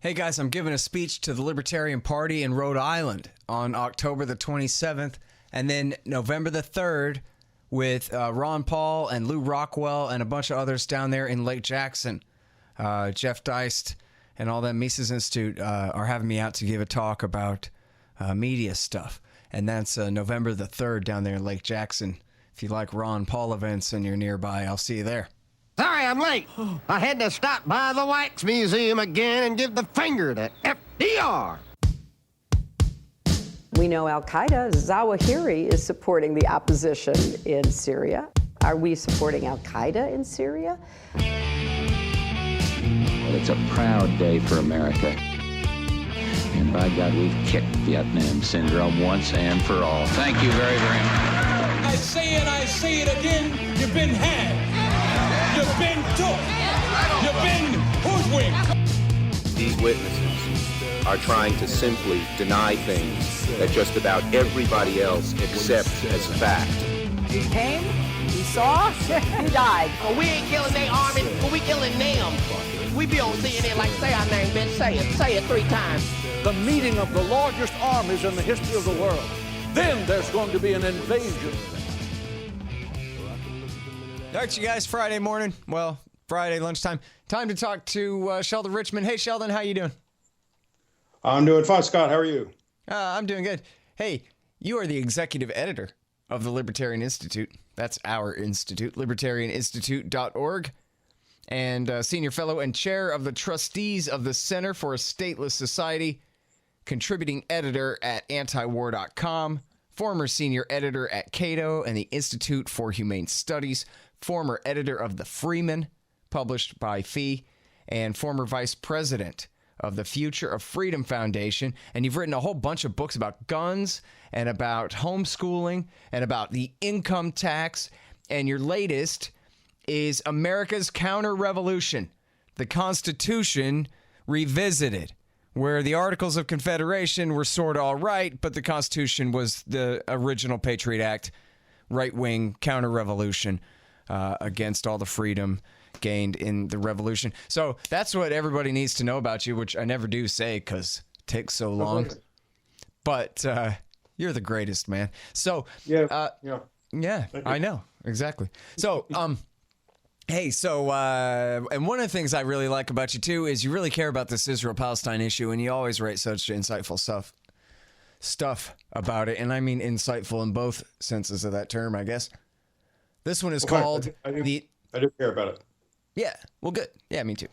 Hey guys, I'm giving a speech to the Libertarian Party in Rhode Island on October the 27th, and then November the 3rd with Ron Paul and Lou Rockwell and a bunch of others down there in Lake Jackson. Jeff Deist and all that Mises Institute are having me out to give a talk about media stuff, and that's November the 3rd down there in Lake Jackson. If you like Ron Paul events and you're nearby, I'll see you there. Sorry I'm late. I had to stop by the Wax Museum again and give the finger to FDR. We know Al-Qaeda, Zawahiri, is supporting the opposition in Syria. Are we supporting Al-Qaeda in Syria? Well, it's a proud day for America. And by God, we've kicked Vietnam syndrome once and for all. Thank you very, very much. I say it, I say it again, you've been had. You've been took. You've been hoodwinked. These witnesses are trying to simply deny things that just about everybody else accepts as fact. He came, he saw, he died. Well, we ain't killing their army, but we killing them. We be on CNN like, say our name, bitch, say it 3 times. The meeting of the largest armies in the history of the world. Then there's going to be an invasion. All right, you guys, Friday morning. Well, Friday lunchtime. Time to talk to Sheldon Richman. Hey, Sheldon, how you doing? I'm doing fine, Scott. How are you? I'm doing good. Hey, you are the executive editor of the Libertarian Institute. That's our institute, libertarianinstitute.org. And senior fellow and chair of the trustees of the Center for a Stateless Society, contributing editor at antiwar.com, former senior editor at Cato and the Institute for Humane Studies, former editor of The Freeman, published by Fee, and former vice president of the Future of Freedom Foundation. And you've written a whole bunch of books about guns and about homeschooling and about the income tax. And your latest is America's Counter-Revolution, the Constitution Revisited, where the Articles of Confederation were sort of all right, but the Constitution was the original Patriot Act, right-wing counter-revolution against all the freedom gained in the revolution. So that's what everybody needs to know about you, which I never do say because it takes so long. But you're the greatest, man. So yeah, I know exactly. So hey, so and one of the things I really like about you too is you really care about this Israel-Palestine issue, and you always write such insightful stuff about it, and I mean insightful in both senses of that term, I guess. This one is called I do care about it. Yeah, well, good. Yeah, me too.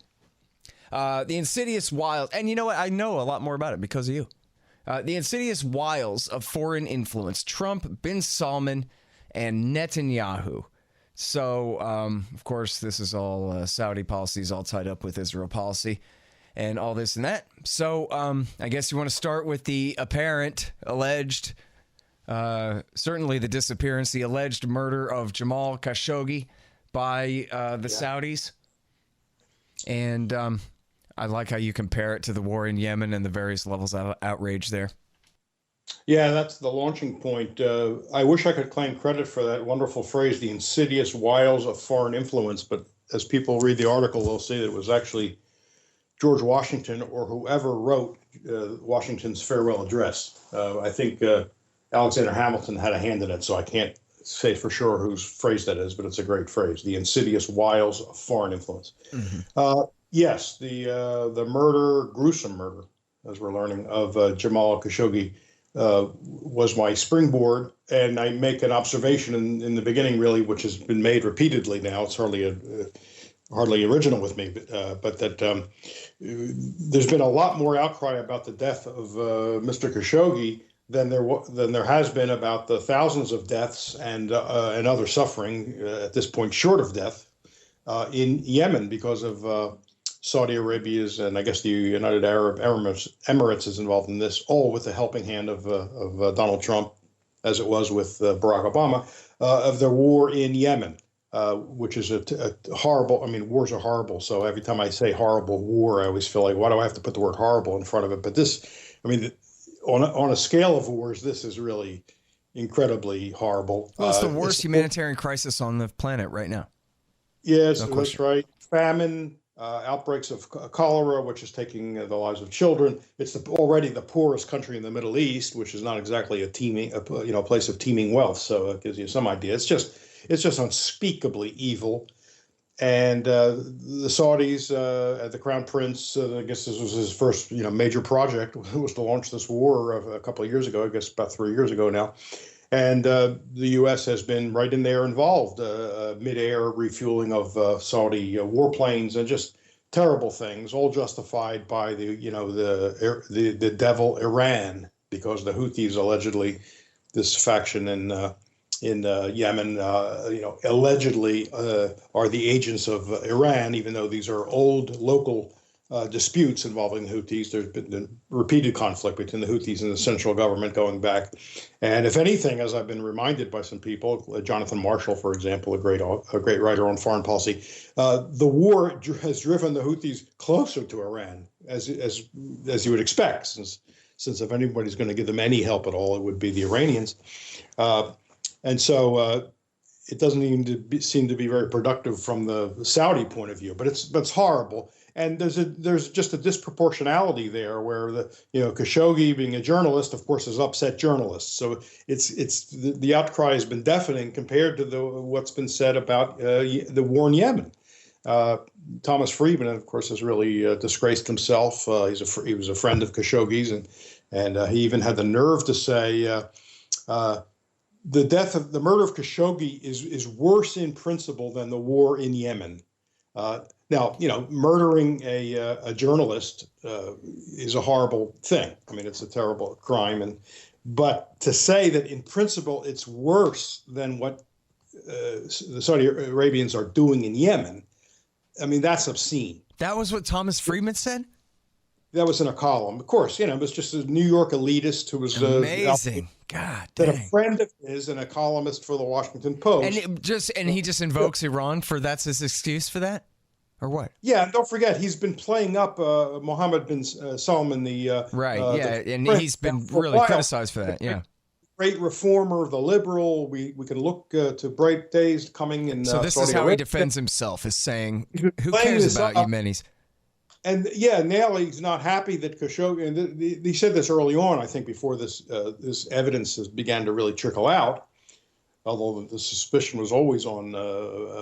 The Insidious Wiles, and you know what? I know a lot more about it because of you. The Insidious Wiles of Foreign Influence: Trump, bin Salman, and Netanyahu. So, of course, this is all Saudi policies, all tied up with Israel policy and all this and that. So, I guess you want to start with the apparent, alleged, certainly the disappearance, the alleged murder of Jamal Khashoggi by the Saudis. And I like how you compare it to the war in Yemen and the various levels of outrage there. Yeah, that's the launching point. I wish I could claim credit for that wonderful phrase, the insidious wiles of foreign influence. But as people read the article, they'll see that it was actually George Washington or whoever wrote Washington's farewell address. I think Alexander Hamilton had a hand in it, so I can't say for sure whose phrase that is, but it's a great phrase, the insidious wiles of foreign influence. Mm-hmm. Yes, the murder, gruesome murder, as we're learning, of Jamal Khashoggi was my springboard, and I make an observation in the beginning, really, which has been made repeatedly now. It's hardly original with me, but that there's been a lot more outcry about the death of Mr. Khashoggi than there has been about the thousands of deaths and other suffering at this point, short of death, in Yemen because of Saudi Arabia's, and I guess the United Arab Emirates is involved in this, all with the helping hand of Donald Trump, as it was with Barack Obama, of the war in Yemen, which is a horrible, I mean, wars are horrible. So every time I say horrible war, I always feel like, why do I have to put the word horrible in front of it? But this, I mean, on a scale of wars, this is really incredibly horrible. Well, it's the worst humanitarian crisis on the planet right now. Yes, no that's right. Famine, outbreaks of cholera, which is taking the lives of children. It's already the poorest country in the Middle East, which is not exactly a place of teeming wealth. So it gives you some idea. It's just unspeakably evil. And the Saudis, the Crown Prince, I guess this was his first major project, was to launch this war a couple of years ago. I guess about 3 years ago now. And the U.S. has been right in there involved, mid-air refueling of Saudi warplanes and just terrible things, all justified by the devil Iran, because the Houthis allegedly, this faction in Yemen, allegedly are the agents of Iran, even though these are old local disputes involving the Houthis. There's been repeated conflict between the Houthis and the central government going back. And if anything, as I've been reminded by some people, Jonathan Marshall, for example, a great writer on foreign policy, the war has driven the Houthis closer to Iran, as you would expect, since if anybody's going to give them any help at all, it would be the Iranians. And so it doesn't even seem to be very productive from the Saudi point of view, but that's horrible. And there's just a disproportionality there, where Khashoggi, being a journalist, of course, has upset journalists. So it's the outcry has been deafening compared to what's been said about the war in Yemen. Thomas Friedman, of course, has really disgraced himself. He was a friend of Khashoggi's, and he even had the nerve to say the murder of Khashoggi is worse in principle than the war in Yemen. Now, murdering a journalist is a horrible thing. I mean, it's a terrible crime, but to say that in principle it's worse than what the Saudi Arabians are doing in Yemen, I mean, that's obscene. That was what Thomas Friedman said? That was in a column. Of course, it was just a New York elitist who was amazing. God, that a friend of his and a columnist for the Washington Post. And he just invokes Iran that's his excuse for that, or what? Yeah, and don't forget he's been playing up Mohammed bin Salman, and he's been really criticized for that. Yeah, great reformer, the liberal. We can look to bright days coming in. So this Saudi is how Arabia. He defends himself, is saying, "Who cares about Yemenis?" And now he's not happy that Khashoggi, and he said this early on, I think, before this evidence began to really trickle out, although the suspicion was always on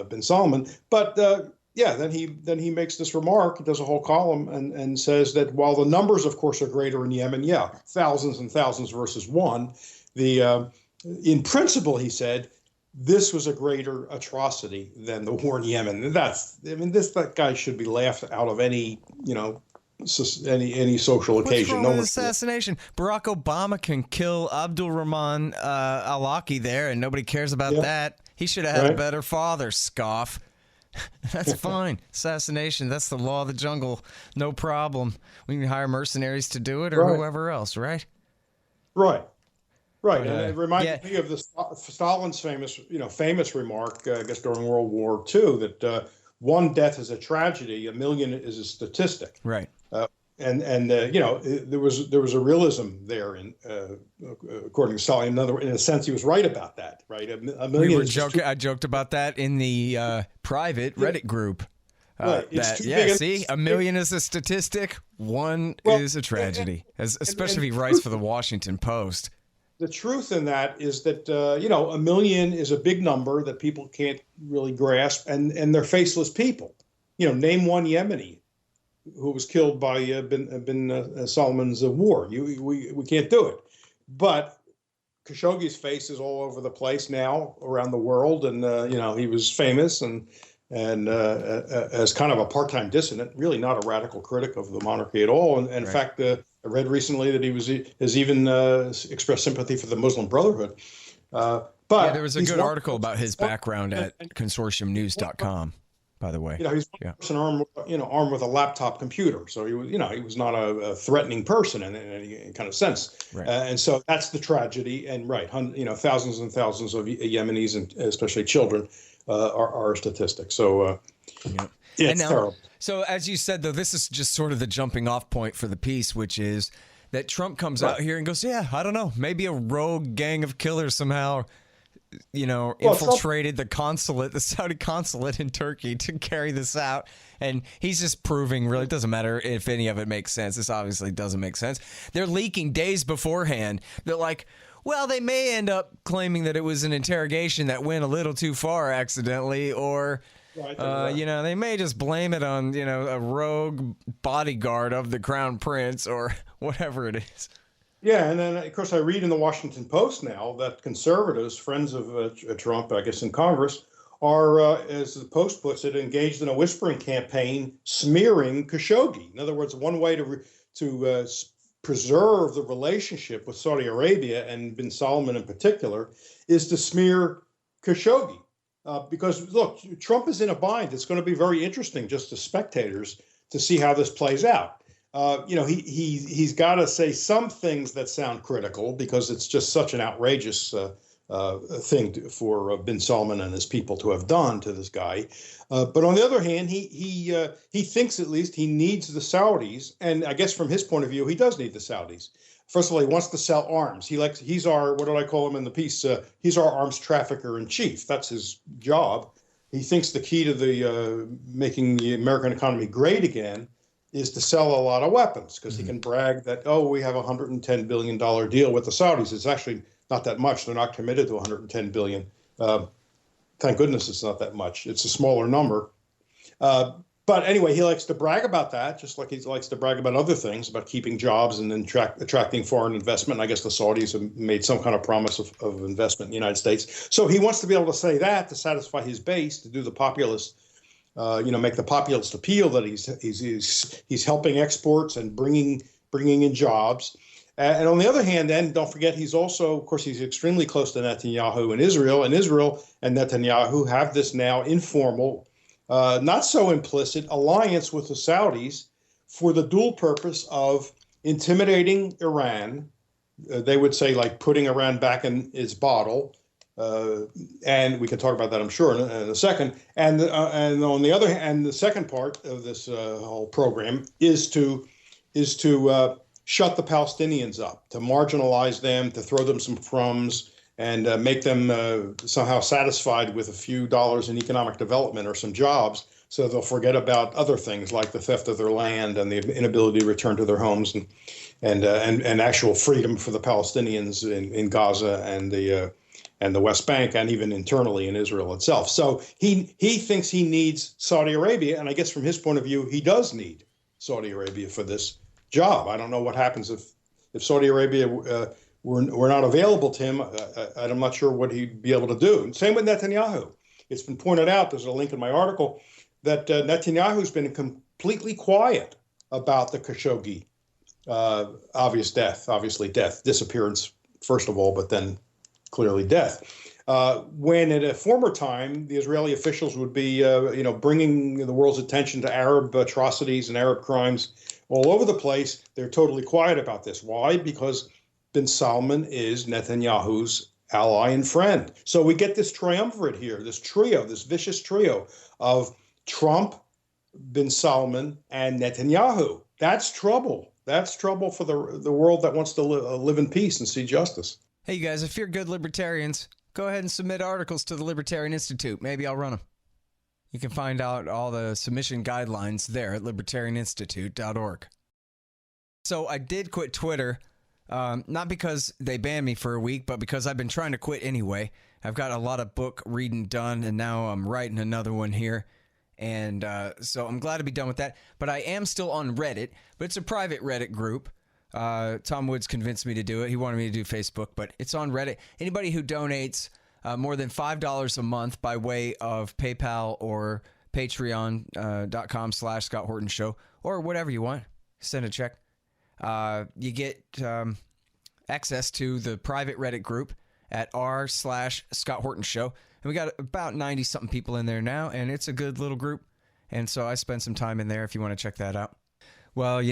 bin Salman. But then he makes this remark, he does a whole column and says that while the numbers, of course, are greater in Yemen, thousands and thousands versus one, in principle, he said, this was a greater atrocity than the war in Yemen. That guy should be laughed out of any social occasion. What's wrong with assassination? Barack Obama can kill Abdul Rahman al-Awlaki there, and nobody cares about that. He should have had a better father. Scoff. That's fine. Assassination. That's the law of the jungle. No problem. We can hire mercenaries to do it, or whoever else. Right. Right, and it reminds me of Stalin's famous remark, I guess during World War II, that one death is a tragedy, a million is a statistic. Right. There was a realism there, according to Stalin. In a sense, he was right about that. Right. A million. I joked about that in the private Reddit group. A million is a statistic. One is a tragedy, especially if he writes for the Washington Post. The truth in that is that, a million is a big number that people can't really grasp, and they're faceless people. Name one Yemeni who was killed by bin Salman's war. We can't do it. But Khashoggi's face is all over the place now around the world, and, he was famous and as kind of a part-time dissident, really not a radical critic of the monarchy at all. And in fact, I read recently that he has even expressed sympathy for the Muslim Brotherhood. But there was a good article about his background at consortiumnews.com, by the way. He's one person armed with a laptop computer, so he was not a threatening person in any kind of sense. Right. And so that's the tragedy. And thousands and thousands of Yemenis, and especially children, are statistics. So it's terrible. So as you said, though, this is just sort of the jumping off point for the piece, which is that Trump comes out here and goes, I don't know, maybe a rogue gang of killers somehow infiltrated the consulate, the Saudi consulate in Turkey to carry this out. And he's just proving really, it doesn't matter if any of it makes sense. This obviously doesn't make sense. They're leaking days beforehand. They're like, well, they may end up claiming that it was an interrogation that went a little too far accidentally, or, they may just blame it on, a rogue bodyguard of the crown prince or whatever it is. Yeah, and then, of course, I read in the Washington Post now that conservatives, friends of Trump, I guess, in Congress, are, as the Post puts it, engaged in a whispering campaign smearing Khashoggi. In other words, one way to preserve the relationship with Saudi Arabia and bin Salman in particular is to smear Khashoggi. Because, look, Trump is in a bind. It's going to be very interesting just as spectators to see how this plays out. He's got to say some things that sound critical because it's just such an outrageous thing for bin Salman and his people to have done to this guy. But on the other hand, he thinks at least he needs the Saudis, and I guess from his point of view, he does need the Saudis. First of all, he wants to sell arms. He's our, what did I call him in the piece? He's our arms trafficker in chief. That's his job. He thinks the key to making the American economy great again is to sell a lot of weapons, because he can brag that, we have a $110 billion deal with the Saudis. It's actually not that much. They're not committed to $110 billion. Thank goodness it's not that much. It's a smaller number. But anyway, he likes to brag about that, just like he likes to brag about other things, about keeping jobs and attracting foreign investment. And I guess the Saudis have made some kind of promise of investment in the United States. So he wants to be able to say that to satisfy his base, to do the populist, make the populist appeal that he's helping exports and bringing in jobs. And on the other hand, then don't forget, he's also, of course, he's extremely close to Netanyahu in Israel, and Israel and Netanyahu have this now informal, not so implicit alliance with the Saudis for the dual purpose of intimidating Iran. They would say, like, putting Iran back in its bottle. And we can talk about that, I'm sure, in a second. And on the other hand, the second part of this whole program is to shut the Palestinians up, to marginalize them, to throw them some crumbs, and make them somehow satisfied with a few dollars in economic development or some jobs, so they'll forget about other things like the theft of their land and the inability to return to their homes, and actual freedom for the Palestinians in Gaza and the West Bank, and even internally in Israel itself. So he thinks he needs Saudi Arabia, and I guess from his point of view, he does need Saudi Arabia for this job. I don't know what happens if Saudi Arabia were not available to him. I'm not sure what he'd be able to do. And same with Netanyahu. It's been pointed out, there's a link in my article, that Netanyahu's been completely quiet about the Khashoggi obviously death, disappearance, first of all, but then clearly death. When at a former time, the Israeli officials would be, bringing the world's attention to Arab atrocities and Arab crimes all over the place, they're totally quiet about this. Why? Because bin Salman is Netanyahu's ally and friend. So we get this triumvirate here, this trio, this vicious trio of Trump, bin Salman, and Netanyahu. That's trouble. That's trouble for the world that wants to live in peace and see justice. Hey, you guys, if you're good libertarians, go ahead and submit articles to the Libertarian Institute. Maybe I'll run them. You can find out all the submission guidelines there at libertarianinstitute.org. So I did quit Twitter, not because they banned me for a week, but because I've been trying to quit anyway. I've got a lot of book reading done, and now I'm writing another one here. And so I'm glad to be done with that. But I am still on Reddit, but it's a private Reddit group. Tom Woods convinced me to do it. He wanted me to do Facebook, but it's on Reddit. Anybody who donates more than $5 a month by way of PayPal or patreon.com/Scott Horton Show, or whatever you want, send a check. You get access to the private Reddit group at r/Scott Horton Show. And we got about 90-something people in there now, and it's a good little group. And so I spent some time in there if you want to check that out. Well,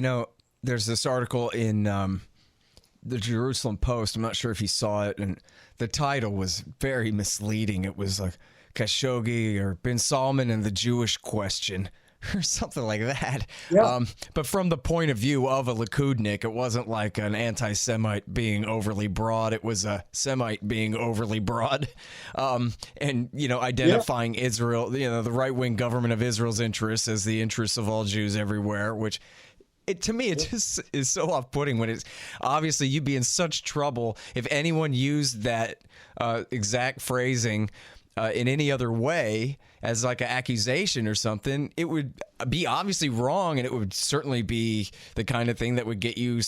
there's this article in the Jerusalem Post. I'm not sure if you saw it, and the title was very misleading. It was like Khashoggi or bin Salman and the Jewish question. or something like that. Yeah. But from the point of view of a Likudnik, it wasn't like an anti-Semite being overly broad. It was a Semite being overly broad. And, identifying Israel, the right-wing government of Israel's interests as the interests of all Jews everywhere, which... to me, it just is so off-putting when it's obviously you'd be in such trouble if anyone used that exact phrasing in any other way as like an accusation or something. It would be obviously wrong, and it would certainly be the kind of thing that would get you,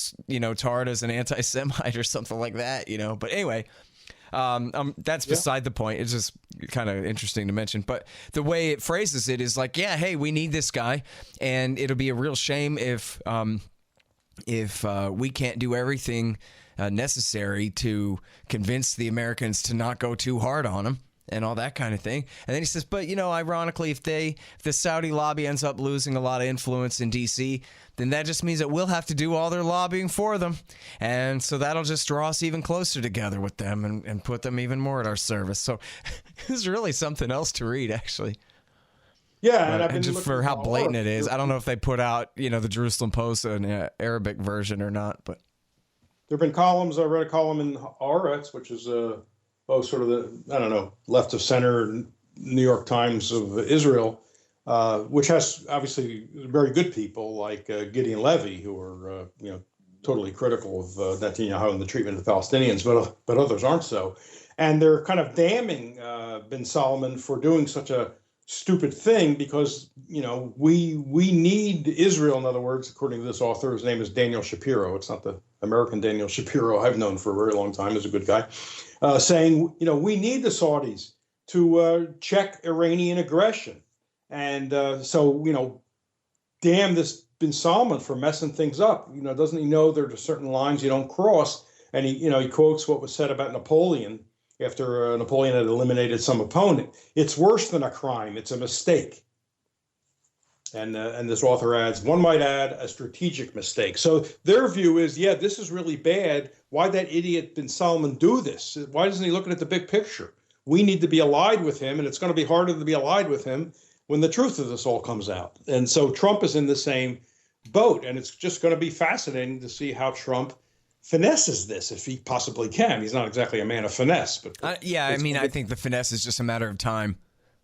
tarred as an anti-Semite or something like that, But anyway, that's beside the point. It's just kind of interesting to mention. But the way it phrases it is like, yeah, hey, we need this guy, and it'll be a real shame if we can't do everything necessary to convince the Americans to not go too hard on him and all that kind of thing. And then he says, but, ironically, if the Saudi lobby ends up losing a lot of influence in D.C., then that just means that we'll have to do all their lobbying for them. And so that'll just draw us even closer together with them and put them even more at our service. So it's really something else to read, actually. Yeah, and I've been just for how blatant it is. I don't know if they put out, the Jerusalem Post, an Arabic version or not, but there have been columns. I read a column in Haaretz, which is sort of the, left of center New York Times of Israel, which has obviously very good people like Gideon Levy, who are, totally critical of Netanyahu and the treatment of the Palestinians, but others aren't so. And they're kind of damning bin Salman for doing such a stupid thing because, we need Israel, in other words, according to this author, his name is Daniel Shapiro. It's not the American Daniel Shapiro I've known for a very long time. He's a good guy. Saying, we need the Saudis to check Iranian aggression. And so, damn this bin Salman for messing things up. Doesn't he know there are certain lines you don't cross? And he quotes what was said about Napoleon after Napoleon had eliminated some opponent. It's worse than a crime. It's a mistake. And this author adds, one might add, a strategic mistake. So their view is, yeah, this is really bad. Why'd that idiot bin Salman do this? Why isn't he looking at the big picture? We need to be allied with him, and it's going to be harder to be allied with him when the truth of this all comes out. And so Trump is in the same boat, and it's just going to be fascinating to see how Trump finesses this, if he possibly can. He's not exactly a man of finesse. But I think the finesse is just a matter of time.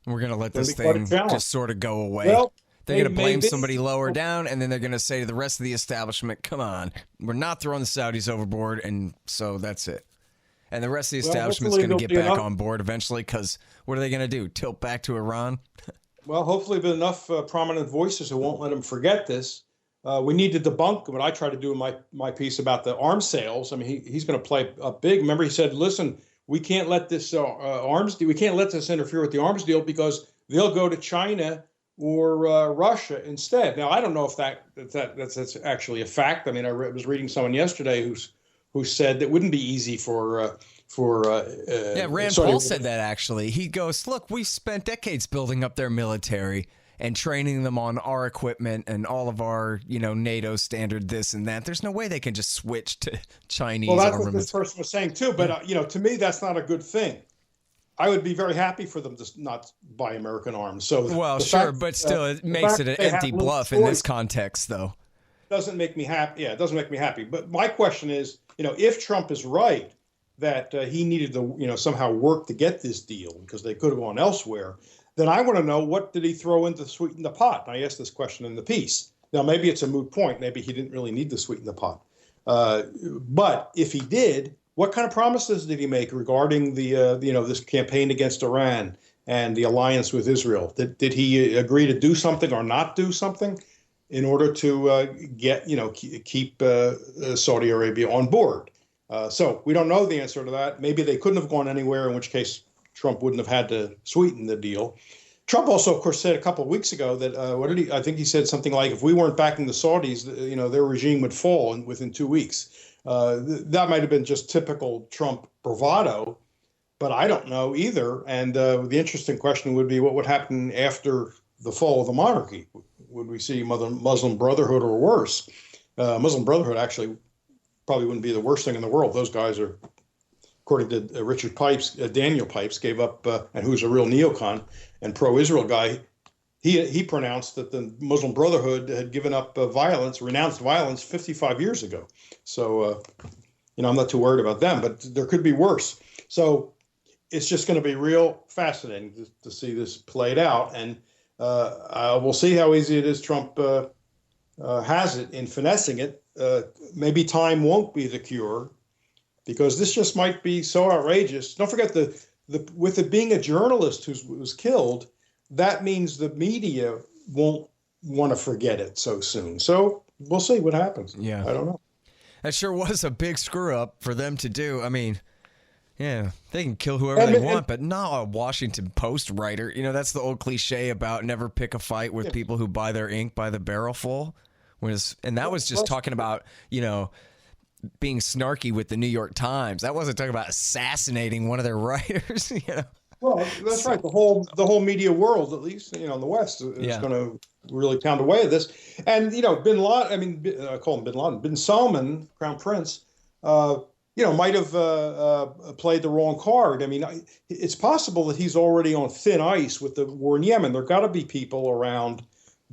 We're going to let this thing just sort of go away. Well, they're going to blame somebody lower down, and then they're going to say to the rest of the establishment, come on, we're not throwing the Saudis overboard, and so that's it. And the rest of the establishment's going to get back on board eventually, because what are they going to do, tilt back to Iran? Well, hopefully with enough prominent voices who won't let them forget this. We need to debunk what I try to do in my piece about the arms sales. I mean, he's going to play up big. Remember, he said, listen, we can't let this we can't let this interfere with the arms deal because they'll go to China or Russia instead. Now, I don't know if that's actually a fact. I mean, I was reading someone yesterday who said that wouldn't be easy for Rand Paul said that, actually. He goes, look, we've spent decades building up their military and training them on our equipment and all of our, NATO standard this and that. There's no way they can just switch to Chinese armaments. Well, that's armaments. what this person was saying too. But, to me, that's not a good thing. I would be very happy for them to not buy American arms. So, well, sure, but still, it makes it an empty bluff in this context, though. Doesn't make me happy. Yeah, it doesn't make me happy. But my question is, if Trump is right that he needed to, somehow work to get this deal because they could have gone elsewhere, then I want to know, what did he throw in to sweeten the pot? And I asked this question in the piece. Now, maybe it's a moot point. Maybe he didn't really need to sweeten the pot. But if he did, what kind of promises did he make regarding the, this campaign against Iran and the alliance with Israel? Did he agree to do something or not do something in order to keep Saudi Arabia on board? So we don't know the answer to that. Maybe they couldn't have gone anywhere, in which case Trump wouldn't have had to sweeten the deal. Trump also, of course, said a couple of weeks ago that I think he said something like, if we weren't backing the Saudis, their regime would fall within 2 weeks. That might have been just typical Trump bravado, but I don't know either. And the interesting question would be, what would happen after the fall of the monarchy? Would we see Muslim Brotherhood or worse? Muslim Brotherhood actually probably wouldn't be the worst thing in the world. Those guys are, according to Richard Pipes, Daniel Pipes gave up, and who's a real neocon and pro-Israel guy, he pronounced that the Muslim Brotherhood had given up violence, renounced violence 55 years ago. So, I'm not too worried about them, but there could be worse. So it's just going to be real fascinating to see this played out. And we'll see how easy it is Trump has it in finessing it. Maybe time won't be the cure, because this just might be so outrageous. Don't forget with it being a journalist who was killed, that means the media won't want to forget it so soon. So we'll see what happens. Yeah. I don't know. That sure was a big screw up for them to do. I mean, yeah, they can kill whoever they want, but not a Washington Post writer. That's the old cliche about never pick a fight with people who buy their ink by the barrelful. And that was just talking about, being snarky with the New York Times. That wasn't talking about assassinating one of their writers. Well, that's right. The whole media world, at least in the West, is going to really pound away at this. And Bin Laden. I mean, I call him Bin Laden. Bin Salman, Crown Prince. Might have played the wrong card. I mean, it's possible that he's already on thin ice with the war in Yemen. There got to be people around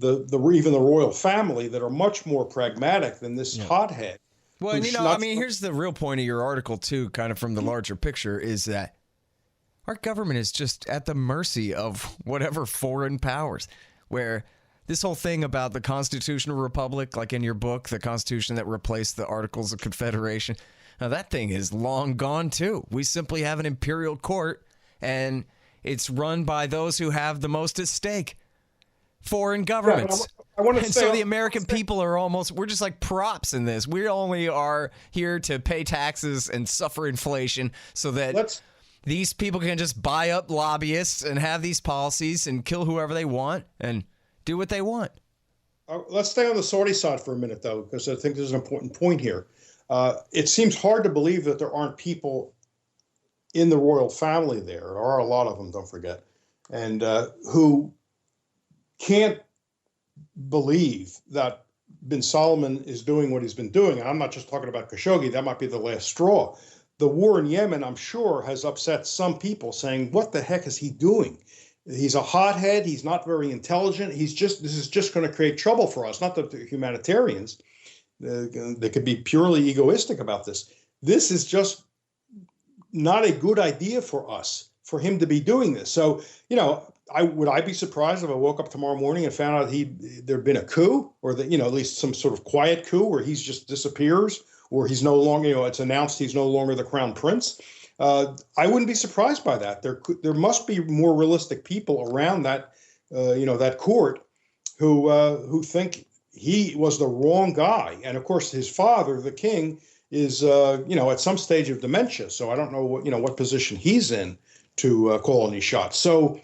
even the royal family that are much more pragmatic than this hothead. Well, and here's the real point of your article too, kind of from the larger picture, is that our government is just at the mercy of whatever foreign powers, where this whole thing about the constitutional republic, like in your book, the Constitution that replaced the Articles of Confederation, now that thing is long gone too. We simply have an imperial court, and it's run by those who have the most at stake. Foreign governments. And so the American people we're just like props in this. We only are here to pay taxes and suffer inflation so that these people can just buy up lobbyists and have these policies and kill whoever they want and do what they want. Let's stay on the Saudi side for a minute, though, because I think there's an important point here. It seems hard to believe that there aren't people in the royal family there. There are a lot of them, don't forget, and who can't believe that bin Salman is doing what he's been doing. And I'm not just talking about Khashoggi. That might be the last straw. The war in Yemen, I'm sure, has upset some people saying, what the heck is he doing? He's a hothead. He's not very intelligent. This is just going to create trouble for us. Not that the humanitarians, they could be purely egoistic about this. This is just not a good idea for us, for him to be doing this. So, would I be surprised if I woke up tomorrow morning and found out there'd been a coup, or that, at least some sort of quiet coup where he's just disappears, or he's no longer, it's announced he's no longer the crown prince? I wouldn't be surprised by that. There must be more realistic people around that, that court who think he was the wrong guy. And of course, his father, the king, is, at some stage of dementia. So I don't know what position he's in to call any shots. So,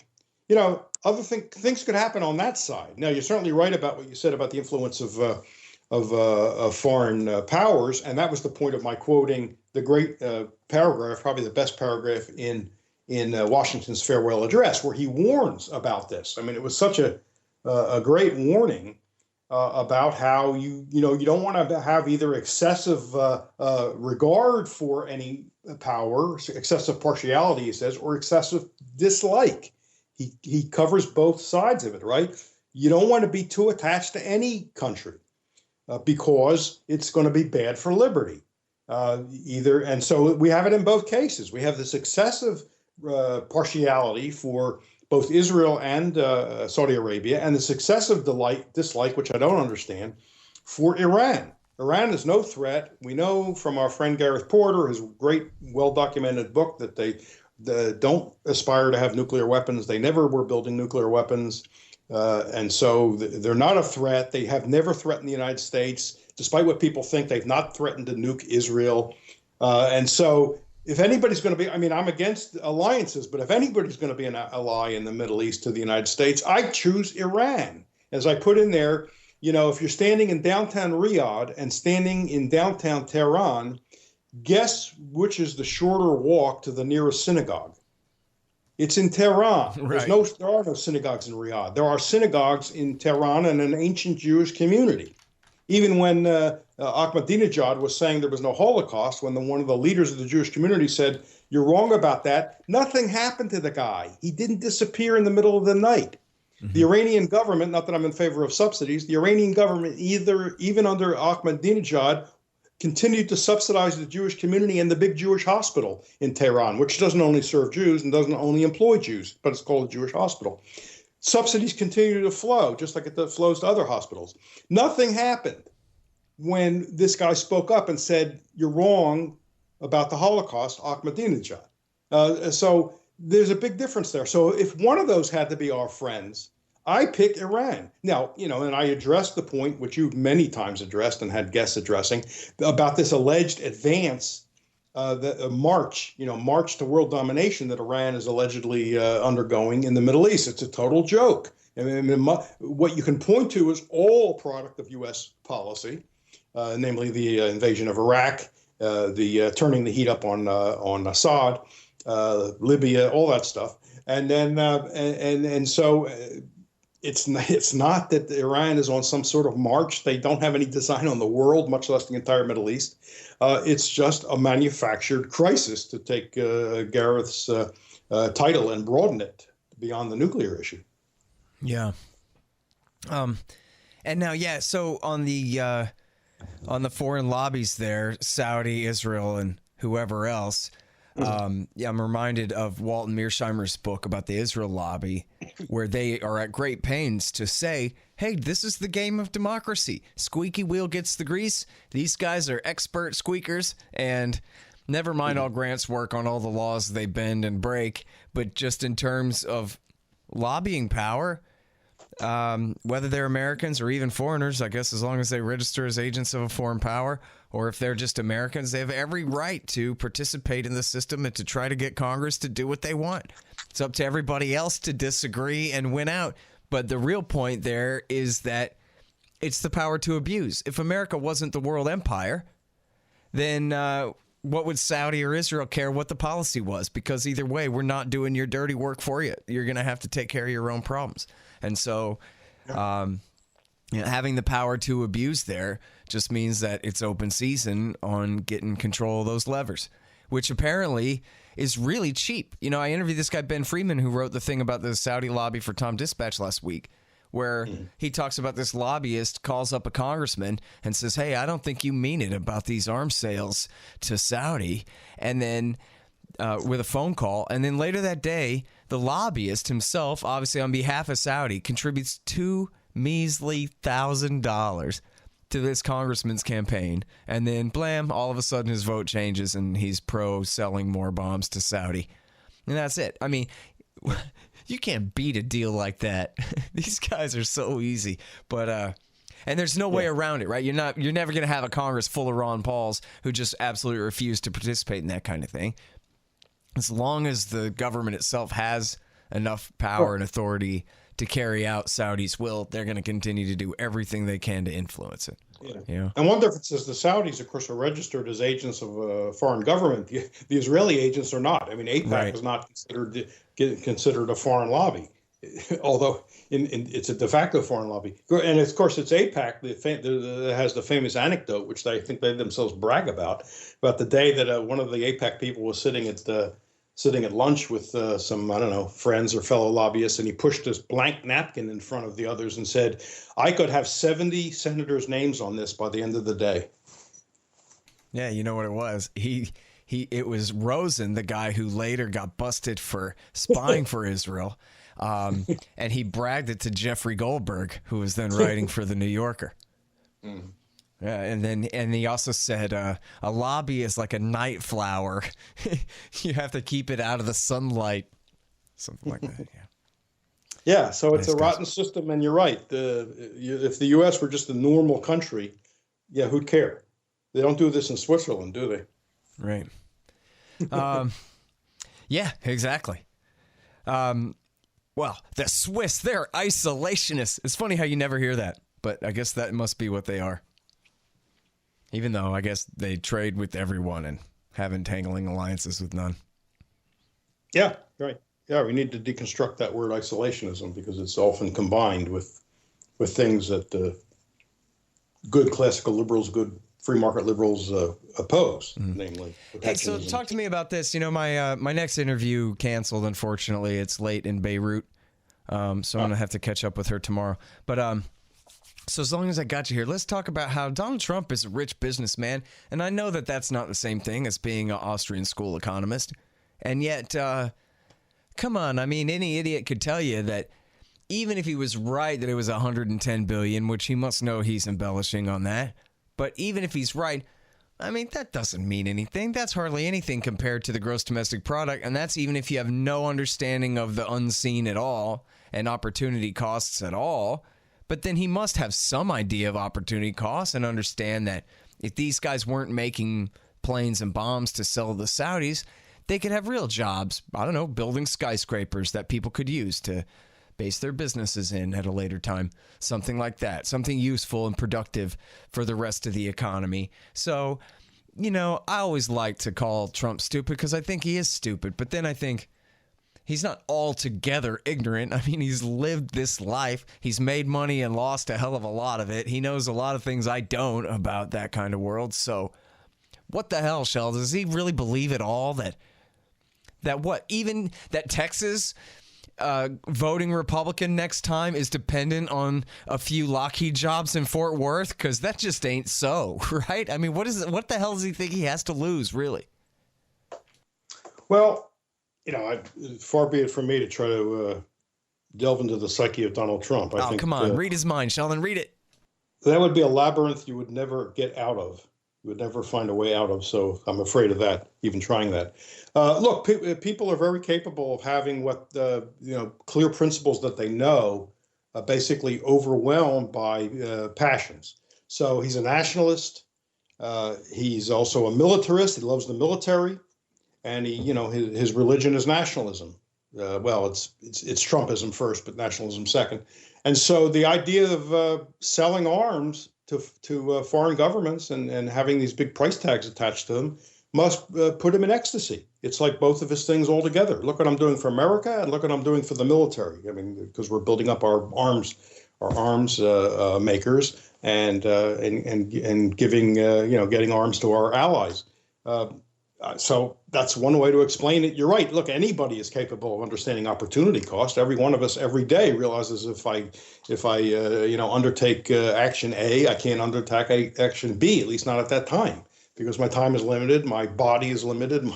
other things could happen on that side. Now, you're certainly right about what you said about the influence of foreign powers, and that was the point of my quoting the great paragraph, probably the best paragraph in Washington's farewell address, where he warns about this. I mean, it was such a great warning about how you don't want to have either excessive regard for any power, excessive partiality, he says, or excessive dislike. He covers both sides of it, right? You don't want to be too attached to any country because it's going to be bad for liberty. And so we have it in both cases. We have this excessive partiality for both Israel and Saudi Arabia, and this excessive dislike, which I don't understand, for Iran. Iran is no threat. We know from our friend Gareth Porter, his great, well-documented book, that they don't aspire to have nuclear weapons. They never were building nuclear weapons. And so they're not a threat. They have never threatened the United States. Despite what people think, they've not threatened to nuke Israel. And so if anybody's going to be, I'm against alliances, but if anybody's going to be an ally in the Middle East to the United States, I choose Iran. As I put in there, if you're standing in downtown Riyadh and standing in downtown Tehran, guess which is the shorter walk to the nearest synagogue? It's in Tehran. Right. There are no synagogues in Riyadh. There are synagogues in Tehran and an ancient Jewish community. Even when Ahmadinejad was saying there was no Holocaust, when one of the leaders of the Jewish community said, "You're wrong about that," nothing happened to the guy. He didn't disappear in the middle of the night. The Iranian government, not that I'm in favor of subsidies, the Iranian government, even under Ahmadinejad, continued to subsidize the Jewish community and the big Jewish hospital in Tehran, which doesn't only serve Jews and doesn't only employ Jews, but it's called a Jewish hospital. Subsidies continue to flow, just like it flows to other hospitals. Nothing happened when this guy spoke up and said, you're wrong about the Holocaust, Ahmadinejad. So there's a big difference there. So if one of those had to be our friends, I pick Iran. Now, and I addressed the point, which you've many times addressed and had guests addressing, about this alleged advance, the march to world domination that Iran is allegedly undergoing in the Middle East. It's a total joke. I mean, what you can point to is all product of U.S. policy, namely the invasion of Iraq, the turning the heat up on Assad, Libya, all that stuff. And then so it's not that Iran is on some sort of march. They don't have any design on the world, much less the entire Middle East. It's just a manufactured crisis to take Gareth's title and broaden it beyond the nuclear issue. Yeah. And now, so on the foreign lobbies there, Saudi, Israel, and whoever else, I'm reminded of Walton Mearsheimer's book about the Israel lobby, where they are at great pains to say, hey, this is the game of democracy. Squeaky wheel gets the grease. These guys are expert squeakers, and never mind all Grant's work on all the laws they bend and break, but just in terms of lobbying power, whether they're Americans or even foreigners, I guess as long as they register as agents of a foreign power, or if they're just Americans, they have every right to participate in the system and to try to get Congress to do what they want. It's up to everybody else to disagree and win out. But the real point there is that it's the power to abuse. If America wasn't the world empire, then what would Saudi or Israel care what the policy was? Because either way, we're not doing your dirty work for you. You're going to have to take care of your own problems. And so having the power to abuse there just means that it's open season on getting control of those levers, which apparently is really cheap. I interviewed this guy, Ben Friedman, who wrote the thing about the Saudi lobby for Tom Dispatch last week, where he talks about this lobbyist calls up a congressman and says, hey, I don't think you mean it about these arms sales to Saudi. And then with a phone call. And then later that day, the lobbyist himself, obviously on behalf of Saudi, contributes $2 measly $1,000 to this congressman's campaign. And then, blam, all of a sudden his vote changes and he's pro selling more bombs to Saudi. And that's it. I mean, you can't beat a deal like that. These guys are so easy. But and there's no way around it, right? You're never going to have a Congress full of Ron Pauls who just absolutely refuse to participate in that kind of thing. As long as the government itself has enough power and authority to carry out Saudi's will, they're going to continue to do everything they can to influence it. Yeah. And one difference is the Saudis, of course, are registered as agents of a foreign government. The Israeli agents are not. I mean, AIPAC is not considered a foreign lobby, although it's a de facto foreign lobby. And of course, it's AIPAC that has the famous anecdote, which I think they themselves brag about the day that one of the AIPAC people was sitting at lunch with some, I don't know, friends or fellow lobbyists, and he pushed this blank napkin in front of the others and said, I could have 70 senators' names on this by the end of the day. Yeah, you know what it was? It was Rosen, the guy who later got busted for spying for Israel, and he bragged it to Jeffrey Goldberg, who was then writing for The New Yorker. Mm. Yeah, and he also said a lobby is like a night flower. You have to keep it out of the sunlight, something like that. Yeah. Yeah, so it's a rotten system, and you're right. If the U.S. were just a normal country, who'd care? They don't do this in Switzerland, do they? Right. Yeah, exactly. Well, the Swiss, they're isolationists. It's funny how you never hear that, but I guess that must be what they are. Even though I guess they trade with everyone and have entangling alliances with none. Yeah, right. Yeah, we need to deconstruct that word isolationism because it's often combined with things that good classical liberals, good free market liberals oppose, namely protectionism. Hey, so talk to me about this. My next interview canceled, unfortunately. It's late in Beirut. So I'm going to have to catch up with her tomorrow. But so as long as I got you here, let's talk about how Donald Trump is a rich businessman. And I know that that's not the same thing as being an Austrian school economist. And yet, come on, I mean, any idiot could tell you that even if he was right that it was 110 billion, which he must know he's embellishing on that. But even if he's right, I mean, that doesn't mean anything. That's hardly anything compared to the gross domestic product. And that's even if you have no understanding of the unseen at all and opportunity costs at all. But then he must have some idea of opportunity costs and understand that if these guys weren't making planes and bombs to sell to the Saudis, they could have real jobs. I don't know, building skyscrapers that people could use to base their businesses in at a later time. Something like that. Something useful and productive for the rest of the economy. So, you know, I always like to call Trump stupid because I think he is stupid. But then I think he's not altogether ignorant. I mean, he's lived this life. He's made money and lost a hell of a lot of it. He knows a lot of things I don't about that kind of world. So what the hell, Sheldon? Does he really believe at all that what? Even that Texas voting Republican next time is dependent on a few Lockheed jobs in Fort Worth? Because that just ain't so, right? I mean, what the hell does he think he has to lose, really? Well, you know, far be it from me to try to delve into the psyche of Donald Trump. I think, come on, read his mind, Sheldon, read it. That would be a labyrinth you would never get out of. You would never find a way out of. So I'm afraid of that, even trying that. Look, people are very capable of having clear principles that they know, basically overwhelmed by passions. So he's a nationalist. He's also a militarist. He loves the military. And his religion is nationalism. Well, it's Trumpism first, but nationalism second. And so the idea of selling arms to foreign governments and having these big price tags attached to them must put him in ecstasy. It's like both of his things all together. Look what I'm doing for America, and look what I'm doing for the military. I mean, because we're building up our arms makers and giving getting arms to our allies. So that's one way to explain it. You're right. Look, anybody is capable of understanding opportunity cost. Every one of us every day realizes if I undertake action A, I can't undertake action B, at least not at that time, because my time is limited, my body is limited,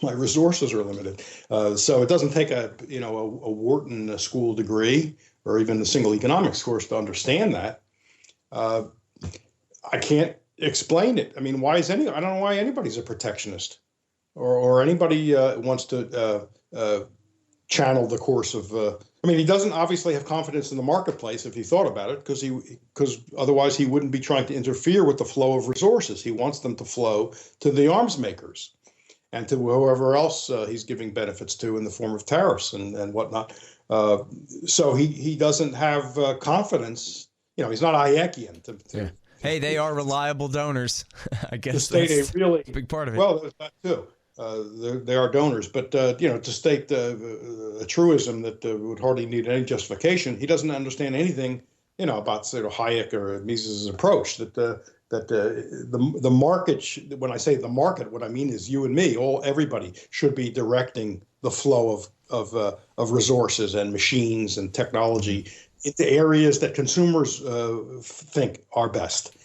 my resources are limited. So it doesn't take a Wharton school degree or even a single economics course to understand that. I can't explain it. I mean, I don't know why anybody's a protectionist. Or anybody wants to channel the course of. He doesn't obviously have confidence in the marketplace if he thought about it, because otherwise he wouldn't be trying to interfere with the flow of resources. He wants them to flow to the arms makers and to whoever else he's giving benefits to in the form of tariffs and whatnot. So he doesn't have confidence. He's not Hayekian. Hey, they are reliable donors. I guess to state that's a really big part of it. Well, there's that too. They are donors, but to state a truism that would hardly need any justification, he doesn't understand anything, about sort of Hayek or Mises' approach. That the market. When I say the market, what I mean is you and me, everybody should be directing the flow of resources and machines and technology into areas that consumers think are best.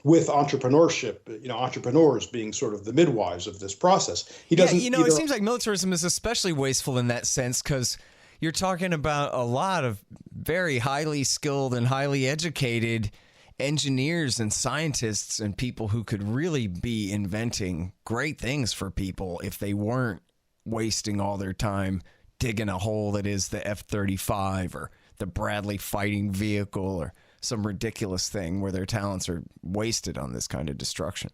With entrepreneurship, entrepreneurs being sort of the midwives of this process. He doesn't. It seems like militarism is especially wasteful in that sense because you're talking about a lot of very highly skilled and highly educated engineers and scientists and people who could really be inventing great things for people if they weren't wasting all their time digging a hole that is the F-35 or the Bradley fighting vehicle or some ridiculous thing where their talents are wasted on this kind of destruction.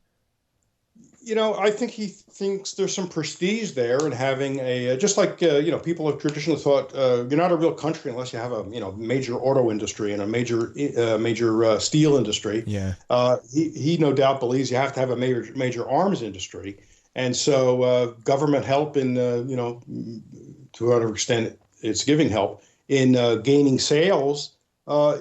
I think he thinks there's some prestige there in having just like, people have traditionally thought you're not a real country unless you have a, major auto industry and a major steel industry. Yeah. He no doubt believes you have to have a major arms industry. And so government help in, to whatever extent it's giving help in gaining sales,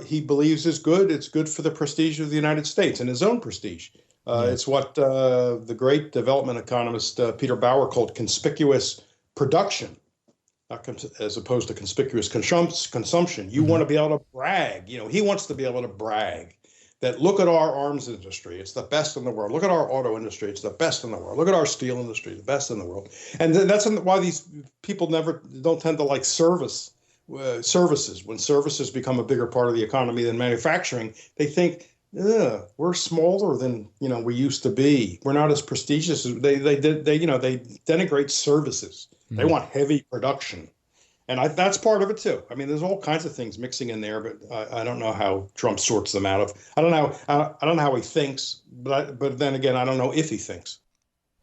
he believes is good. It's good for the prestige of the United States and his own prestige. It's what the great development economist Peter Bauer called conspicuous production. as opposed to conspicuous consumption. You want to be able to brag. He wants to be able to brag that look at our arms industry, it's the best in the world. Look at our auto industry, it's the best in the world. Look at our steel industry, the best in the world. And that's why these people don't tend to like services. When services become a bigger part of the economy than manufacturing, they think, we're smaller than we used to be. We're not as prestigious as they denigrate services. They want heavy production. And that's part of it too. I mean, there's all kinds of things mixing in there, but I don't know how Trump sorts them out. I don't know how he thinks, but then again, I don't know if he thinks.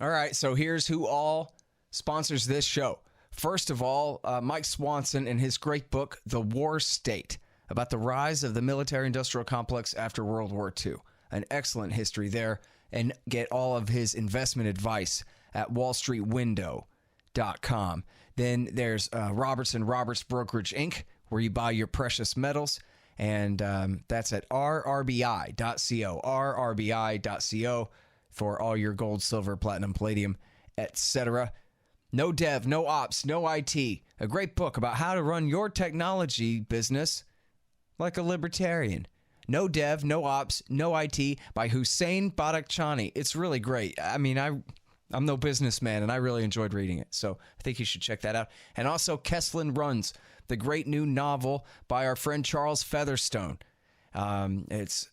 All right, so here's who all sponsors this show. First of all, Mike Swanson and his great book, The War State, about the rise of the military-industrial complex after World War II. An excellent history there, and get all of his investment advice at wallstreetwindow.com. Then there's Roberts Brokerage, Inc., where you buy your precious metals, and that's at rrbi.co, rrbi.co, for all your gold, silver, platinum, palladium, etc. No Dev, No Ops, No IT, a great book about how to run your technology business like a libertarian. No Dev, No Ops, No IT by Hussein Badakhshani. It's really great. I mean, I'm no businessman, and I really enjoyed reading it, so I think you should check that out. And also, Kesslin Runs, the great new novel by our friend Charles Featherstone. It's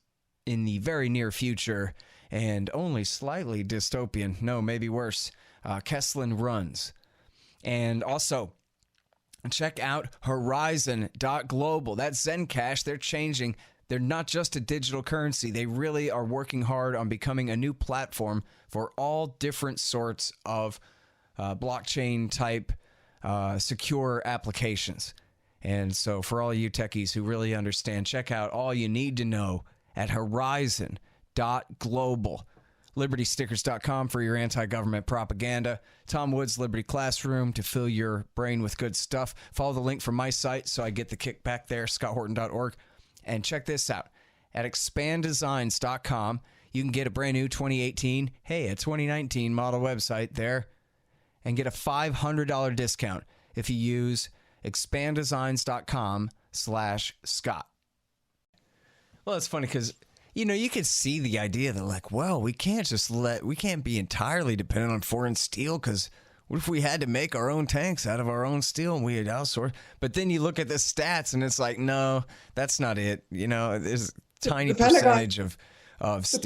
in the very near future and only slightly dystopian. No, maybe worse. Kesslin Runs. And also, check out Horizon.global. That's Zencash. They're changing. They're not just a digital currency. They really are working hard on becoming a new platform for all different sorts of blockchain type secure applications. And so for all you techies who really understand, check out all you need to know at Horizon.global. LibertyStickers.com for your anti-government propaganda. Tom Woods' Liberty Classroom to fill your brain with good stuff. Follow the link from my site so I get the kickback there, scotthorton.org. And check this out. At expanddesigns.com, you can get a brand new 2018, a 2019 model website there, and get a $500 discount if you use expanddesigns.com/Scott. Well, it's funny because, you could see the idea that, like, well, we can't be entirely dependent on foreign steel, because what if we had to make our own tanks out of our own steel and we had outsourced? But then you look at the stats and it's like, no, that's not it. There's a tiny percentage of steel.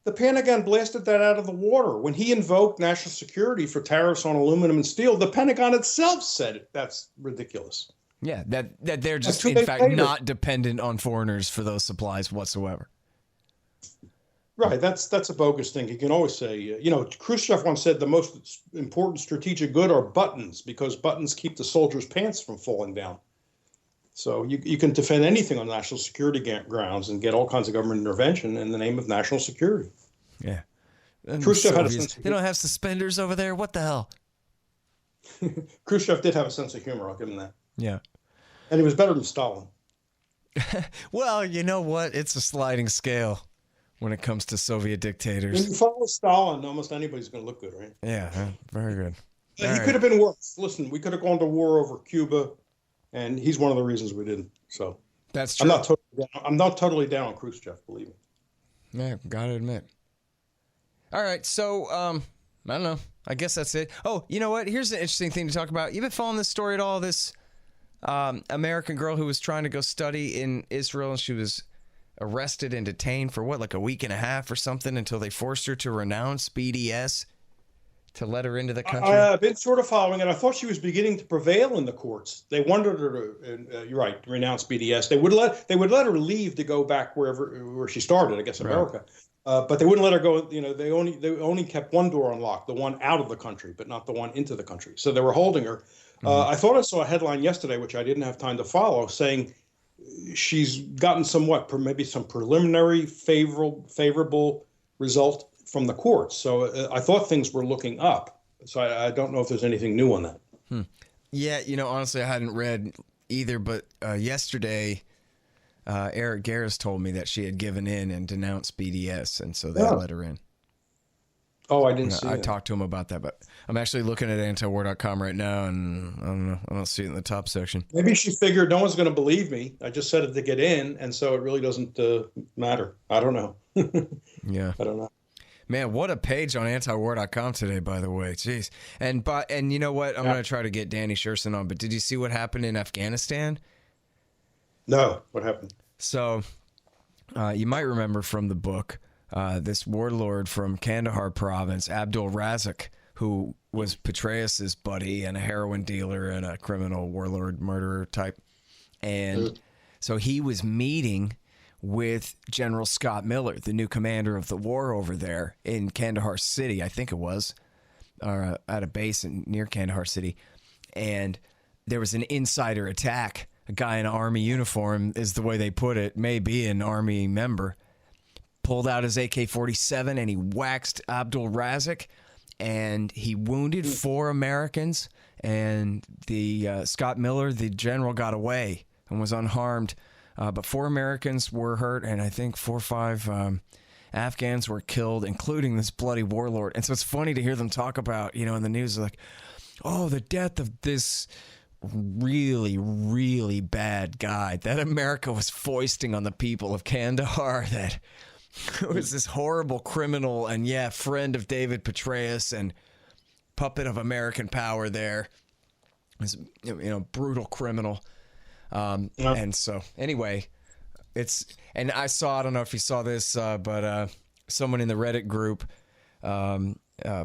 The Pentagon blasted that out of the water. When he invoked national security for tariffs on aluminum and steel, the Pentagon itself said that's ridiculous. Yeah, that they're just, in fact, not dependent on foreigners for those supplies whatsoever. Right, that's a bogus thing. You can always say, Khrushchev once said the most important strategic good are buttons, because buttons keep the soldiers' pants from falling down. So you can defend anything on national security grounds and get all kinds of government intervention in the name of national security. Yeah. And Khrushchev had a sense of They don't have suspenders over there? What the hell? Khrushchev did have a sense of humor, I'll give him that. Yeah. And he was better than Stalin. Well, you know what? It's a sliding scale when it comes to Soviet dictators. When you follow Stalin, almost anybody's going to look good, right? Yeah, very good. He could have been worse. Listen, we could have gone to war over Cuba, and he's one of the reasons we didn't. So that's true. I'm not totally down on Khrushchev, believe me. Yeah, gotta admit. All right, so I don't know. I guess that's it. Oh, you know what? Here's an interesting thing to talk about. You been following this story at all? This American girl who was trying to go study in Israel, and she was arrested and detained for like a week and a half or something until they forced her to renounce BDS to let her into the country. I've been sort of following it. I thought she was beginning to prevail in the courts. They wanted her to, you're right, renounce BDS. They would let her leave to go back where she started, I guess, America. Right. But they wouldn't let her go. They only kept one door unlocked, the one out of the country, but not the one into the country. So they were holding her. I thought I saw a headline yesterday, which I didn't have time to follow, saying she's gotten maybe some preliminary favorable result from the courts. So I thought things were looking up. So I don't know if there's anything new on that. Yeah, honestly, I hadn't read either. But yesterday, Eric Garris told me that she had given in and denounced BDS, and so they let her in. Oh, I didn't see I that. talked to him about that, but I'm actually looking at antiwar.com right now, and I don't know. I don't see it in the top section. Maybe she figured no one's going to believe me. I just said it to get in, and so it really doesn't matter. I don't know. Yeah. I don't know. Man, what a page on antiwar.com today, by the way. Jeez. And you know what? I'm going to try to get Danny Sherson on, but did you see what happened in Afghanistan? No. What happened? So you might remember from the book, this warlord from Kandahar province, Abdul Razak, who was Petraeus's buddy and a heroin dealer and a criminal warlord murderer type. And so he was meeting with General Scott Miller, the new commander of the war over there in Kandahar City, I think it was, or at a base near Kandahar City. And there was an insider attack. A guy in an army uniform, is the way they put it, maybe an army member, pulled out his AK-47 and he waxed Abdul Razak, and he wounded 4 Americans, and the Scott Miller, the general, got away and was unharmed. But 4 Americans were hurt, and I think 4 or 5 Afghans were killed, including this bloody warlord. And so it's funny to hear them talk about, in the news, like, oh, the death of this really, really bad guy that America was foisting on the people of Kandahar, that it was this horrible criminal and, friend of David Petraeus and puppet of American power there. This, brutal criminal. And so anyway, and I saw, I don't know if you saw this, but someone in the Reddit group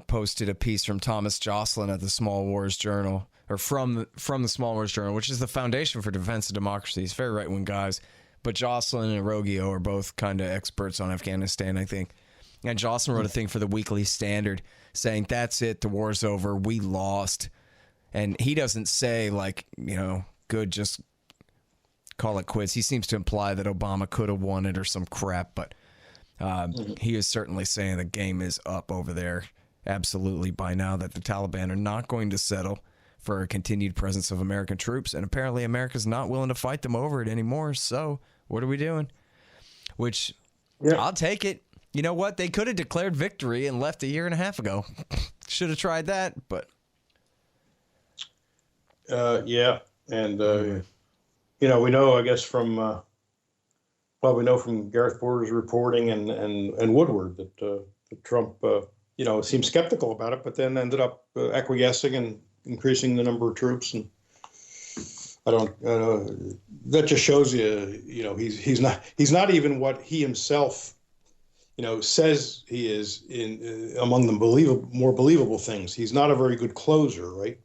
posted a piece from Thomas Jocelyn at the Small Wars Journal, or from the Small Wars Journal, which is the Foundation for Defense of Democracy. It's very right-wing guys. But Jocelyn and Rogio are both kind of experts on Afghanistan, I think. And Jocelyn wrote a thing for the Weekly Standard saying, that's it, the war's over, we lost. And he doesn't say, good, just call it quits. He seems to imply that Obama could have won it or some crap, but he is certainly saying the game is up over there, absolutely, by now, that the Taliban are not going to settle for a continued presence of American troops, and apparently America's not willing to fight them over it anymore, so what are we doing? Which, I'll take it. You know what? They could have declared victory and left a year and a half ago. Should have tried that, but... And, we know, I guess, from, we know from Gareth Porter's reporting and Woodward that Trump, seemed skeptical about it, but then ended up acquiescing and increasing the number of troops. And that just shows you, he's not even what he himself, says he is among the more believable things. He's not a very good closer, right?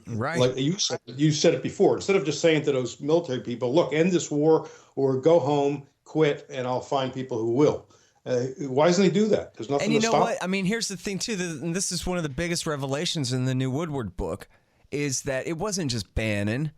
Right. Like you said it before. Instead of just saying to those military people, look, end this war or go home, quit, and I'll find people who will. Why doesn't he do that? There's nothing to stop. And you know what? I mean, here's the thing, too. And this is one of the biggest revelations in the new Woodward book, is that it wasn't just Bannon.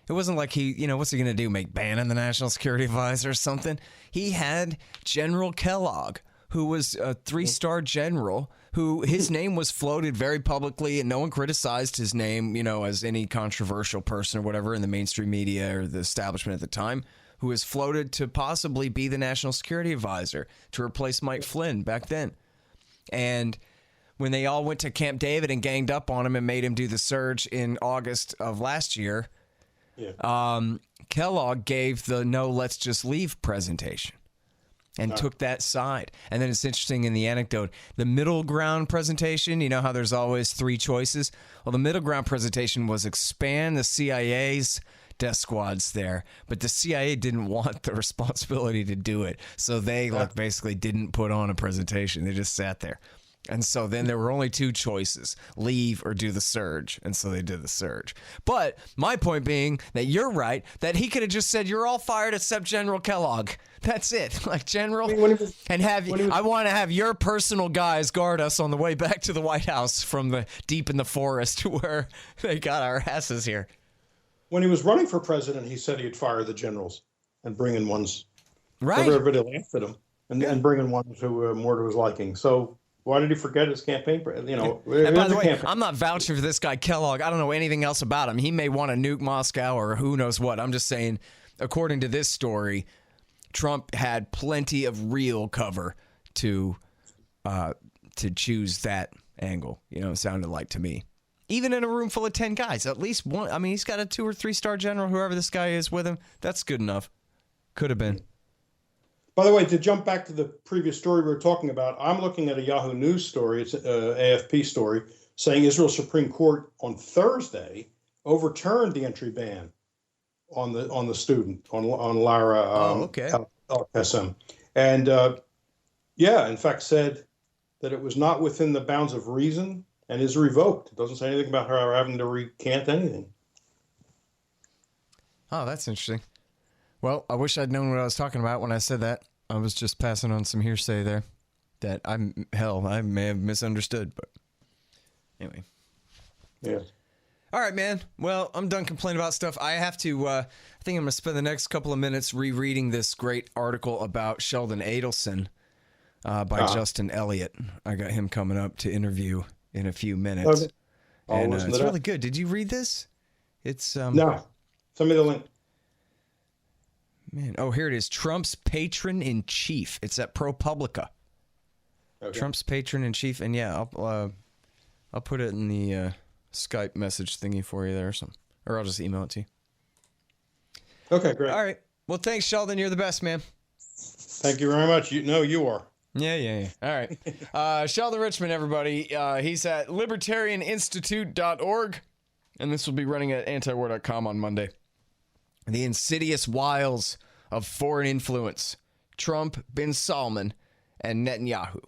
It wasn't like he, what's he going to do, make Bannon the National Security Advisor or something? He had General Kellogg, who was a 3-star general, who his name was floated very publicly, and no one criticized his name, as any controversial person or whatever in the mainstream media or the establishment at the time, who was floated to possibly be the National Security Advisor to replace Mike Flynn back then. And when they all went to Camp David and ganged up on him and made him do the surge in August of last year, Kellogg gave the no, let's just leave presentation and took that side. And then it's interesting in the anecdote, the middle ground presentation, you know how there's always 3 choices? Well, the middle ground presentation was expand the CIA's death squads there, but the CIA didn't want the responsibility to do it. So they basically didn't put on a presentation. They just sat there. And so then there were only 2 choices, leave or do the surge. And so they did the surge. But my point being that you're right, that he could have just said, you're all fired except General Kellogg. That's it. Like, General, I want to have your personal guys guard us on the way back to the White House from the deep in the forest where they got our asses here. When he was running for president, he said he'd fire the generals and bring in ones. Right. Everybody laughed at him and bring in ones who were more to his liking. So why did he forget his campaign? And by the way, I'm not vouching for this guy Kellogg. I don't know anything else about him. He may want to nuke Moscow or who knows what. I'm just saying, according to this story, Trump had plenty of real cover to to choose that angle. You know, it sounded like to me. Even in a room full of 10 guys, at least one. I mean, he's got a 2 or 3 star general, whoever this guy is with him. That's good enough. Could have been. By the way, to jump back to the previous story we were talking about, I'm looking at a Yahoo News story. It's an AFP story saying Israel's Supreme Court on Thursday overturned the entry ban on the student, on Lara Al-Qassem. And in fact, said that it was not within the bounds of reason and is revoked. It doesn't say anything about her having to recant anything. Oh, that's interesting. Well, I wish I'd known what I was talking about when I said that. I was just passing on some hearsay there that I may have misunderstood, but anyway. Yeah. All right, man. Well, I'm done complaining about stuff. I have to, I think I'm going to spend the next couple of minutes rereading this great article about Sheldon Adelson by Justin Elliott. I got him coming up to interview in a few minutes. Okay. And it's really good. Did you read this? It's No. Send me the link. Man, here it is. Trump's patron-in-chief. It's at ProPublica. Okay. Trump's patron-in-chief. And yeah, I'll put it in the Skype message thingy for you there or something. Or I'll just email it to you. Okay, great. All right. Well, thanks, Sheldon. You're the best, man. Thank you very much. You are. Yeah. All right. Sheldon Richman, everybody. He's at libertarianinstitute.org. And this will be running at antiwar.com on Monday. The insidious wiles of foreign influence. Trump, bin Salman, and Netanyahu.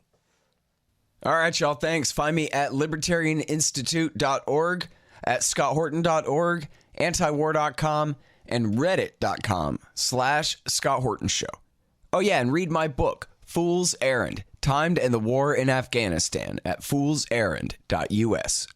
All right, y'all. Thanks. Find me at libertarianinstitute.org, at scotthorton.org, antiwar.com, and reddit.com/Scott Horton Show. Oh, yeah, and read my book, Fool's Errand, Time to End the War in Afghanistan, at foolserrand.us.